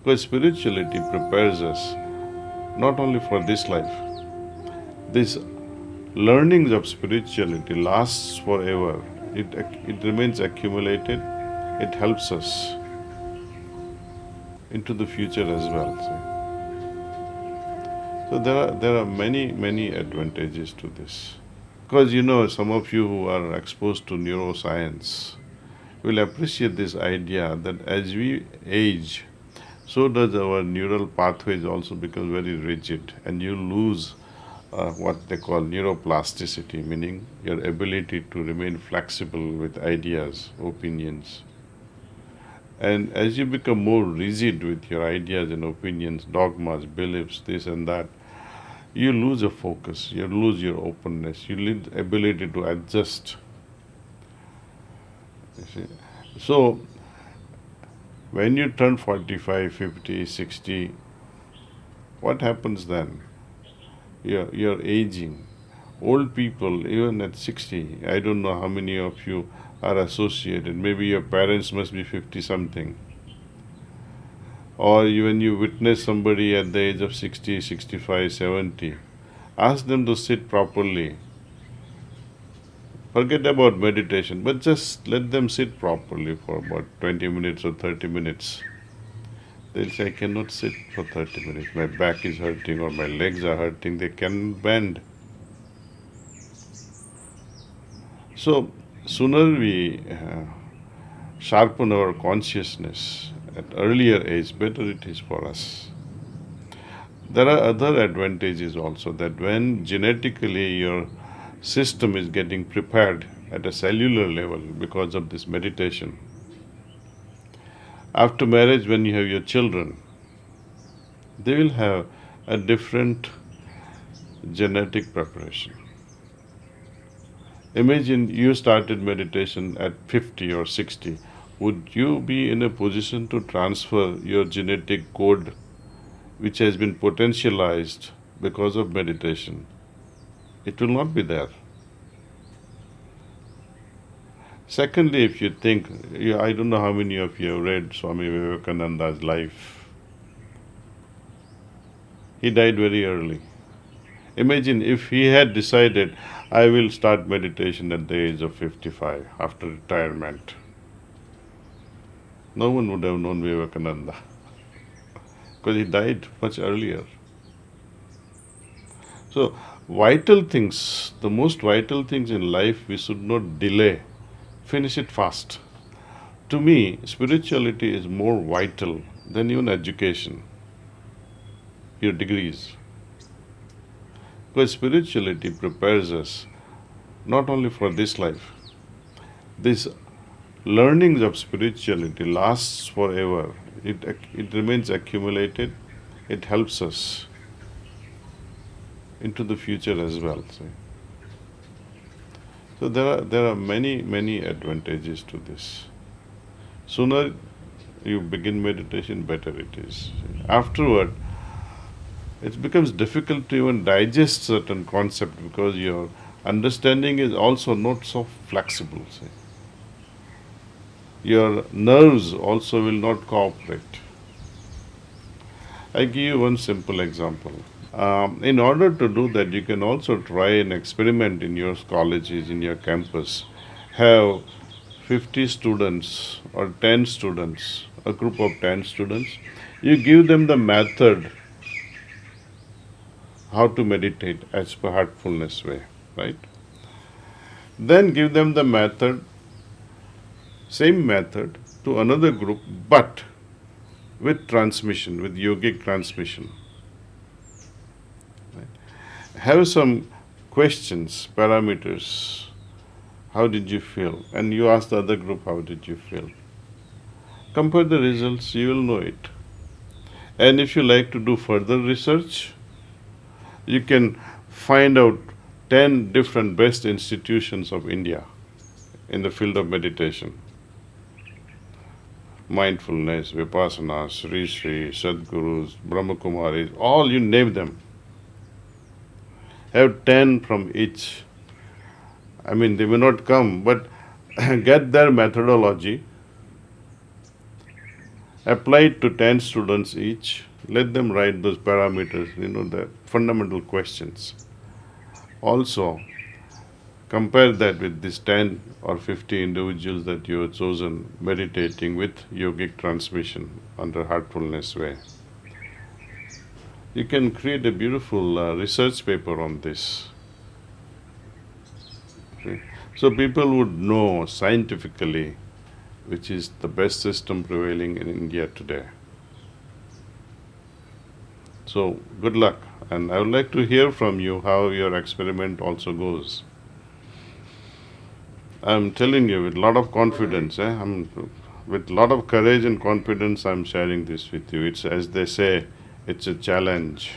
Because spirituality prepares us not only for this life. These learnings of spirituality lasts forever. It remains accumulated. It helps us into the future as well. So there are many advantages to this. Because some of you who are exposed to neuroscience will appreciate this idea that as we age, so does our neural pathways also become very rigid, and you lose what they call neuroplasticity, meaning your ability to remain flexible with ideas, opinions. And as you become more rigid with your ideas and opinions, dogmas, beliefs, this and that, you lose your focus, you lose your openness, you lose ability to adjust. You see? So, when you turn 45, 50, 60, what happens then? You're aging. Old people, even at 60, I don't know how many of you are associated. Maybe your parents must be 50 something. Or when you witness somebody at the age of 60, 65, 70, ask them to sit properly. Forget about meditation, but just let them sit properly for about 20 minutes or 30 minutes. They'll say, I cannot sit for 30 minutes. My back is hurting or my legs are hurting. They can bend. So, sooner we sharpen our consciousness at earlier age, better it is for us. There are other advantages also, that when genetically your system is getting prepared at a cellular level because of this meditation. After marriage, when you have your children, they will have a different genetic preparation. Imagine you started meditation at 50 or 60. Would you be in a position to transfer your genetic code, which has been potentialized because of meditation? It will not be there. Secondly, if you think, I don't know how many of you have read Swami Vivekananda's life. He died very early. Imagine if he had decided, I will start meditation at the age of 55 after retirement. No one would have known Vivekananda because he died much earlier. So, vital things, the most vital things in life, we should not delay. Finish it fast. To me, spirituality is more vital than even education, your degrees. Because spirituality prepares us not only for this life. These learnings of spirituality lasts forever. It remains accumulated. It helps us into the future as well. See? So there are many advantages to this. Sooner you begin meditation, better it is. Afterward, it becomes difficult to even digest certain concepts because your understanding is also not so flexible. See. Your nerves also will not cooperate. I give you one simple example. In order to do that, you can also try an experiment in your colleges, in your campus. Have 50 students or 10 students, a group of 10 students. You give them the method how to meditate as per heartfulness way, right? Then give them the method, same method, to another group, but with transmission, with yogic transmission. Have some questions, parameters. How did you feel? And you ask the other group, how did you feel? Compare the results, you will know it. And if you like to do further research, you can find out 10 different best institutions of India in the field of meditation. Mindfulness, Vipassana, Sri Sri, Sadgurus, Brahmakumaris, all you name them. Have 10 from each. I mean, they may not come, but get their methodology Apply it to 10 students each. Let them write those parameters, the fundamental questions. Also, compare that with these 10 or 50 individuals that you have chosen meditating with yogic transmission under Heartfulness Way. You can create a beautiful research paper on this. Okay? So people would know scientifically which is the best system prevailing in India today. So good luck, and I would like to hear from you how your experiment also goes. I'm telling you with a lot of confidence. With a lot of courage and confidence. I'm sharing this with you. It's as they say, it's a challenge.